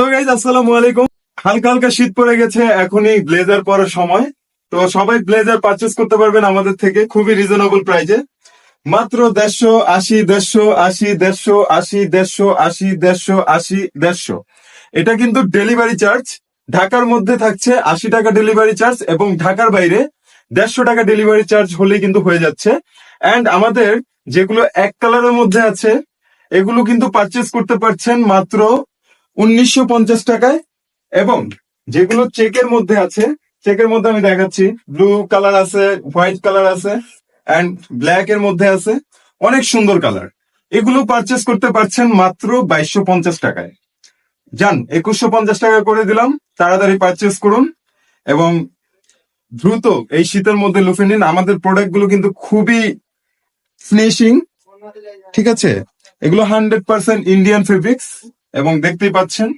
তো গাইজ আসসালামু আলাইকুম। হালকা হালকা শীত পড়ে গেছে, এখনই ব্লেজার পরার সময়। তো সবাই ব্লেজার পারচেস করতে পারবেন আমাদের থেকে খুবই রিজনেবল প্রাইজে, মাত্র 150, 150, 150, 150, 150, 150। এটা কিন্তু ডেলিভারি চার্জ। ঢাকার মধ্যে থাকছে 80 টাকা ডেলিভারি চার্জ এবং ঢাকার বাইরে 150 টাকা ডেলিভারি চার্জ হলেই কিন্তু হয়ে যাচ্ছে। এন্ড আমাদের যেগুলো এক কালারের মধ্যে আছে এগুলো কিন্তু পারচেস করতে পারছেন মাত্র 1950 টাকায়। এবং যেগুলো চেকের মধ্যে আছে, চেকের মধ্যে আমি দেখাচ্ছি, ব্লু কালার আছে, হোয়াইট কালার আছে, এন্ড ব্ল্যাক এর মধ্যে আছে, অনেক সুন্দর কালার। এগুলো পারচেস করতে পারছেন মাত্র 2250 টাকায়। যান, 2150 টাকা করে দিলাম, তাড়াতাড়ি পারচেস করুন এবং দ্রুত এই শীতের মধ্যে লুফে নিন। আমাদের প্রোডাক্ট গুলো কিন্তু খুবই ফিনিশিং, ঠিক আছে? এগুলো 100% ইন্ডিয়ান ফেব্রিক্স এবং দেখতেই পাচ্ছেন